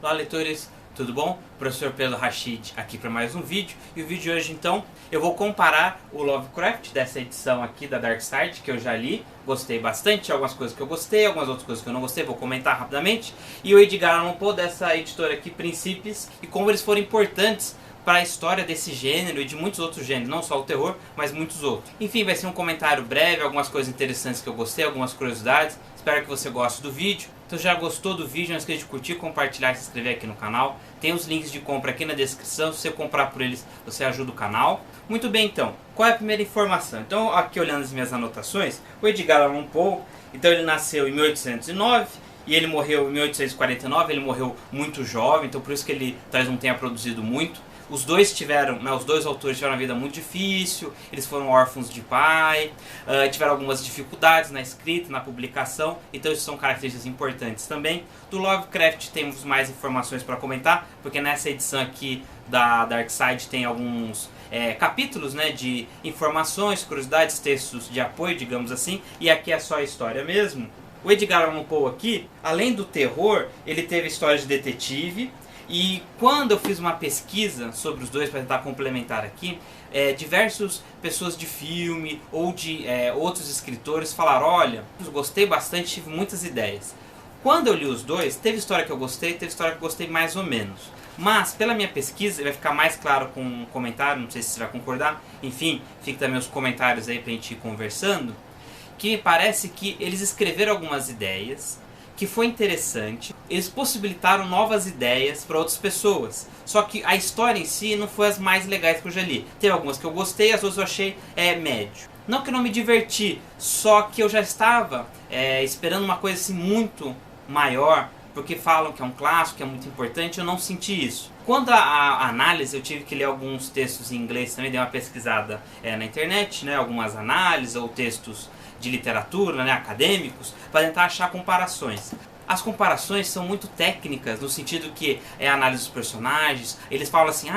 Olá, leitores, tudo bom? Professor Pedro Rachid aqui para mais um vídeo. E o vídeo de hoje, então, eu vou comparar o Lovecraft dessa edição aqui da Dark Side, que eu já li, gostei bastante, algumas coisas que eu gostei, algumas outras coisas que eu não gostei, vou comentar rapidamente. E o Edgar Allan Poe dessa editora aqui, Príncipes, e como eles foram importantes para a história desse gênero e de muitos outros gêneros, não só o terror, mas muitos outros. Enfim, vai ser um comentário breve, algumas coisas interessantes que eu gostei, algumas curiosidades. Espero que você goste do vídeo. Então, já gostou do vídeo, não esqueça de curtir, compartilhar e se inscrever aqui no canal. Tem os links de compra aqui na descrição, se você comprar por eles, você ajuda o canal. Muito bem, então, qual é a primeira informação? Então, aqui olhando as minhas anotações, o Edgar Allan Poe, então ele nasceu em 1809, e ele morreu em 1849, ele morreu muito jovem, então por isso que ele talvez não tenha produzido muito. Os dois tiveram, os dois autores tiveram uma vida muito difícil, eles foram órfãos de pai, tiveram algumas dificuldades na escrita, na publicação, então isso são características importantes também. Do Lovecraft temos mais informações para comentar, porque nessa edição aqui da Dark Side tem alguns capítulos, né, de informações, curiosidades, textos de apoio, digamos assim, e aqui é só a história mesmo. O Edgar Allan Poe aqui, além do terror, ele teve histórias de detetive. E quando eu fiz uma pesquisa sobre os dois para tentar complementar aqui, diversas pessoas de filme ou de outros escritores falaram: olha, eu gostei bastante, tive muitas ideias. Quando eu li os dois, teve história que eu gostei, teve história que eu gostei mais ou menos. Mas pela minha pesquisa, vai ficar mais claro com um comentário, não sei se você vai concordar, enfim, fica também os comentários aí para a gente ir conversando, que me parece que eles escreveram algumas ideias, que foi interessante, eles possibilitaram novas ideias para outras pessoas. Só que a história em si não foi as mais legais que eu já li. Teve algumas que eu gostei, as outras eu achei médio. Não que eu não me diverti, só que eu já estava esperando uma coisa assim muito maior, porque falam que é um clássico, que é muito importante, eu não senti isso. Quando a análise, eu tive que ler alguns textos em inglês também, dei uma pesquisada na internet, né, algumas análises ou textos de literatura, né, acadêmicos, para tentar achar comparações. As comparações são muito técnicas, no sentido que é a análise dos personagens. Eles falam assim: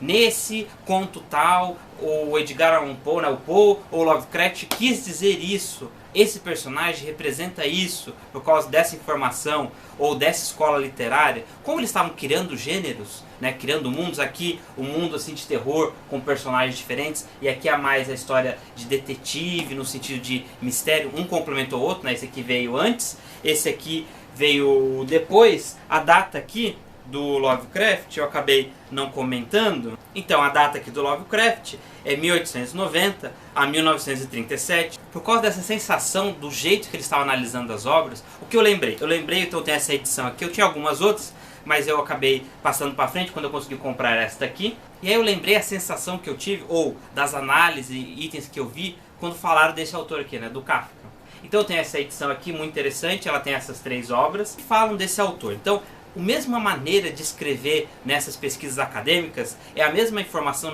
nesse conto tal, o Edgar Allan Poe, né, o Poe ou Lovecraft quis dizer isso. Esse personagem representa isso por causa dessa informação ou dessa escola literária. Como eles estavam criando gêneros, né, criando mundos, aqui um mundo assim de terror com personagens diferentes, e aqui há mais a história de detetive no sentido de mistério, um complementou o outro, né, esse aqui veio antes, esse aqui veio depois. A data aqui do Lovecraft eu acabei não comentando. Então a data aqui do Lovecraft é 1890 a 1937. Por causa dessa sensação do jeito que ele estava analisando as obras, o que eu lembrei? Então eu tenho essa edição aqui, eu tinha algumas outras, mas eu acabei passando para frente quando eu consegui comprar esta aqui. E aí eu lembrei a sensação que eu tive, ou das análises e itens que eu vi, quando falaram desse autor aqui, né, do Kafka. Então eu tenho essa edição aqui muito interessante, ela tem essas 3 obras que falam desse autor. Então, a mesma maneira de escrever nessas pesquisas acadêmicas é a mesma informação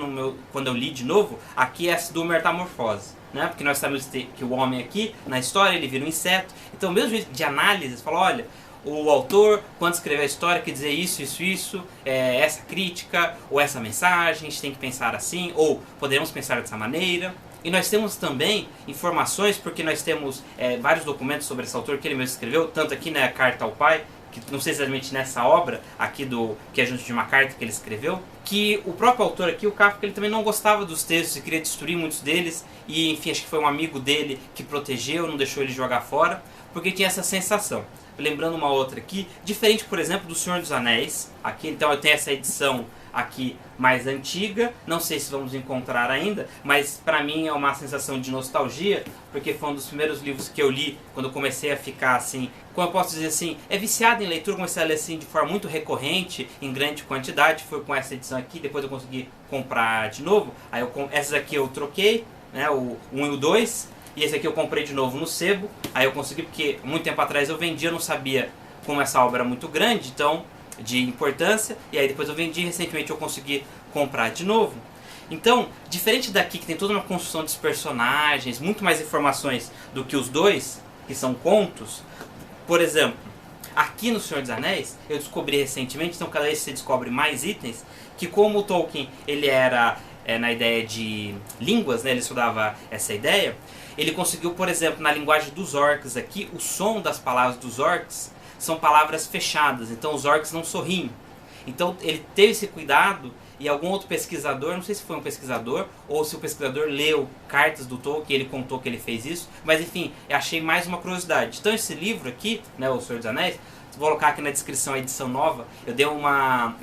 quando eu li de novo, aqui é do Metamorfose, né? Porque nós sabemos que o homem aqui, na história, ele vira um inseto. Então, o mesmo jeito de análise, fala: olha, o autor, quando escreveu a história, quer dizer isso, essa crítica, ou essa mensagem, a gente tem que pensar assim, ou podemos pensar dessa maneira. E nós temos também informações, porque nós temos vários documentos sobre esse autor que ele mesmo escreveu, tanto aqui na Carta ao Pai, que não sei exatamente nessa obra aqui que é junto de uma carta que ele escreveu, que o próprio autor aqui, o Kafka, ele também não gostava dos textos e queria destruir muitos deles, e enfim, acho que foi um amigo dele que protegeu, não deixou ele jogar fora, porque tinha essa sensação. Lembrando uma outra aqui, diferente, por exemplo, do Senhor dos Anéis, aqui então eu tenho essa edição aqui mais antiga, não sei se vamos encontrar ainda, mas para mim é uma sensação de nostalgia, porque foi um dos primeiros livros que eu li quando eu comecei a ficar assim, como eu posso dizer assim, viciado em leitura, comecei a ler assim de forma muito recorrente, em grande quantidade. Foi com essa edição aqui, depois eu consegui comprar de novo, aí essas aqui eu troquei, né, o 1 e o 2, e esse aqui eu comprei de novo no sebo, aí eu consegui, porque muito tempo atrás eu vendi, eu não sabia como essa obra era muito grande, então de importância, e aí depois eu vendi, recentemente eu consegui comprar de novo. Então, diferente daqui que tem toda uma construção dos personagens, muito mais informações do que os dois, que são contos, por exemplo, aqui no Senhor dos Anéis, eu descobri recentemente, então cada vez você descobre mais itens, que como o Tolkien ele era na ideia de línguas, né, ele estudava essa ideia, ele conseguiu, por exemplo, na linguagem dos orcs aqui, o som das palavras dos orcs são palavras fechadas, então os orcs não sorriem. Então ele teve esse cuidado, e algum outro pesquisador, não sei se foi um pesquisador ou se o pesquisador leu cartas do Tolkien e ele contou que ele fez isso, mas enfim, eu achei mais uma curiosidade. Então esse livro aqui, né, O Senhor dos Anéis, vou colocar aqui na descrição a edição nova. Eu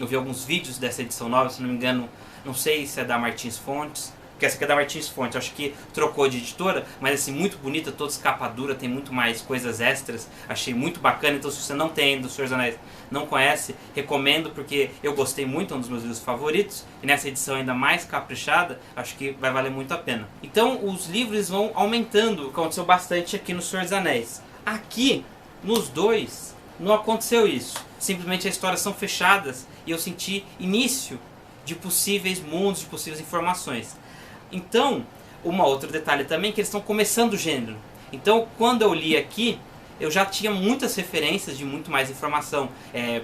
vi alguns vídeos dessa edição nova, se não me engano, não sei se é da Martins Fontes, porque essa aqui é da Martins Fontes, acho que trocou de editora, mas assim, muito bonita, toda escapa dura, tem muito mais coisas extras, achei muito bacana. Então se você não tem ainda o Senhor dos Anéis, não conhece, recomendo, porque eu gostei muito, é um dos meus livros favoritos, e nessa edição ainda mais caprichada, acho que vai valer muito a pena. Então os livros vão aumentando, aconteceu bastante aqui no Senhor dos Anéis. Aqui, nos dois, não aconteceu isso, simplesmente as histórias são fechadas, e eu senti início de possíveis mundos, de possíveis informações. Então, outro detalhe também, que eles estão começando o gênero. Então, quando eu li aqui, eu já tinha muitas referências de muito mais informação.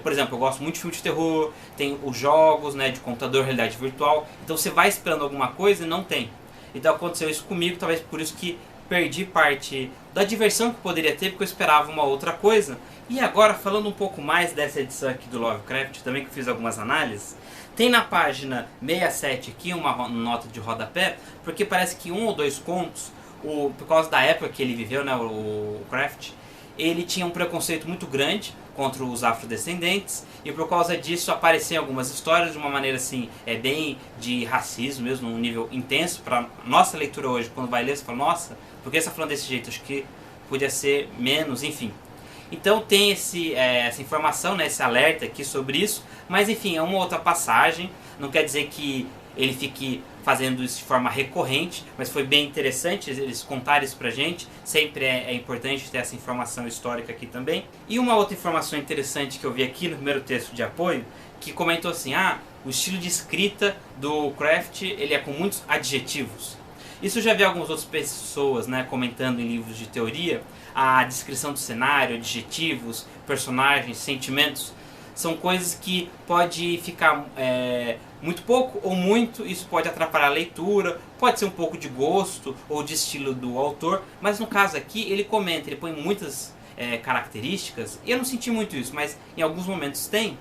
Por exemplo, eu gosto muito de filme de terror, tem os jogos, né, de computador, realidade virtual. Então você vai esperando alguma coisa e não tem. Então aconteceu isso comigo, talvez por isso que perdi parte da diversão que poderia ter, porque eu esperava uma outra coisa. E agora, falando um pouco mais dessa edição aqui do Lovecraft, também que eu fiz algumas análises, tem na página 67 aqui uma nota de rodapé, porque parece que um ou dois contos, por causa da época que ele viveu, né, o Craft, ele tinha um preconceito muito grande contra os afrodescendentes, e por causa disso apareciam algumas histórias de uma maneira assim, bem de racismo mesmo, num nível intenso. Para nossa leitura hoje, quando vai ler, você fala, nossa, por que você está falando desse jeito? Acho que podia ser menos, enfim. Então tem essa informação, né, esse alerta aqui sobre isso, mas enfim, é uma outra passagem, não quer dizer que ele fique fazendo isso de forma recorrente, mas foi bem interessante eles contarem isso pra gente. Sempre é importante ter essa informação histórica aqui também. E uma outra informação interessante que eu vi aqui no primeiro texto de apoio, que comentou assim, o estilo de escrita do Craft, ele é com muitos adjetivos. Isso eu já vi algumas outras pessoas, né, comentando em livros de teoria. A descrição do cenário, adjetivos, personagens, sentimentos, são coisas que pode ficar muito pouco ou muito, isso pode atrapalhar a leitura, pode ser um pouco de gosto ou de estilo do autor, mas no caso aqui ele comenta, ele põe muitas características, e eu não senti muito isso, mas em alguns momentos tem,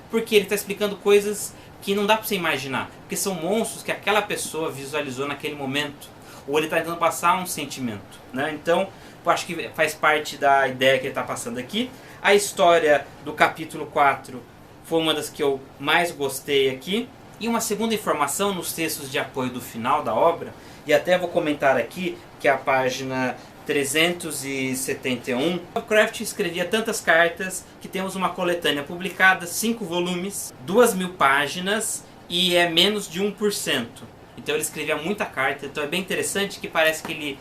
porque ele está explicando coisas que não dá para você imaginar, porque são monstros que aquela pessoa visualizou naquele momento, ou ele está tentando passar um sentimento, né? Então eu acho que faz parte da ideia que ele está passando aqui. A história do capítulo 4 foi uma das que eu mais gostei aqui. E uma segunda informação nos textos de apoio do final da obra, e até vou comentar aqui, que é a página 371. Lovecraft escrevia tantas cartas que temos uma coletânea publicada, 5 volumes, 2.000 páginas, e é menos de 1%. Então ele escrevia muita carta, então é bem interessante que parece que ele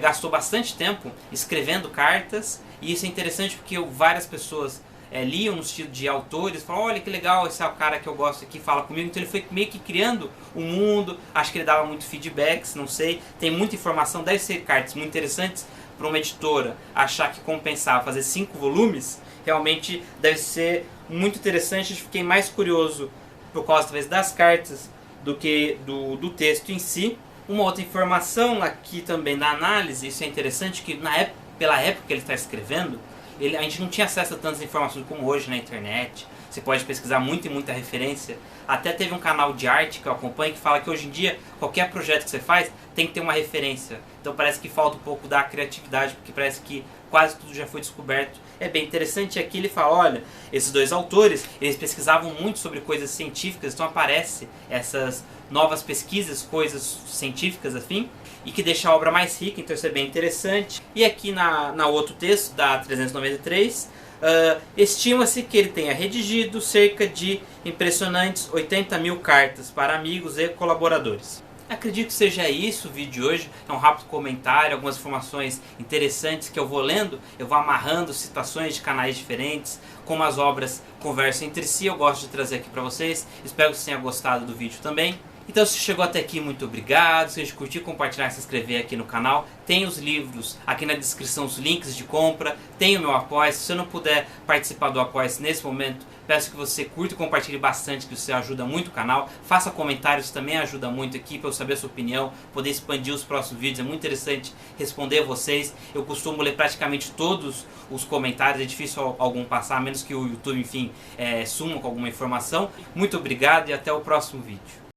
gastou bastante tempo escrevendo cartas, e isso é interessante porque várias pessoas liam no estilo de autores, falaram, olha que legal, esse é o cara que eu gosto aqui, fala comigo. Então ele foi meio que criando um mundo, acho que ele dava muito feedbacks, não sei, tem muita informação, deve ser cartas muito interessantes para uma editora achar que compensava fazer 5 volumes, realmente deve ser muito interessante. Eu fiquei mais curioso por causa talvez das cartas do que do texto em si. Uma outra informação aqui também da análise, isso é interessante, que pela época que ele está escrevendo, a gente não tinha acesso a tantas informações como hoje na internet. Você pode pesquisar muita referência. Até teve um canal de arte que eu acompanho que fala que hoje em dia qualquer projeto que você faz tem que ter uma referência. Então parece que falta um pouco da criatividade, porque parece que quase tudo já foi descoberto. É bem interessante. Aqui ele fala, olha, esses dois autores, eles pesquisavam muito sobre coisas científicas, então aparece essas novas pesquisas, coisas científicas afim, e que deixa a obra mais rica, então isso é bem interessante. E aqui na outro texto, da 393, estima-se que ele tenha redigido cerca de impressionantes 80.000 cartas para amigos e colaboradores. Acredito que seja isso o vídeo de hoje, é um rápido comentário, algumas informações interessantes que eu vou lendo, eu vou amarrando citações de canais diferentes, como as obras conversam entre si, eu gosto de trazer aqui para vocês, espero que você tenha gostado do vídeo também. Então se chegou até aqui, muito obrigado. Se você curtir, compartilhar, se inscrever aqui no canal. Tem os livros aqui na descrição, os links de compra. Tem o meu apoio. Se você não puder participar do apoio nesse momento, Peço que você curta e compartilhe bastante, que você ajuda muito o canal. Faça comentários, também ajuda muito aqui para eu saber a sua opinião, poder expandir os próximos vídeos. É muito interessante responder a vocês. Eu costumo ler praticamente todos os comentários, é difícil algum passar, a menos que o YouTube, enfim, suma com alguma informação. Muito obrigado e até o próximo vídeo.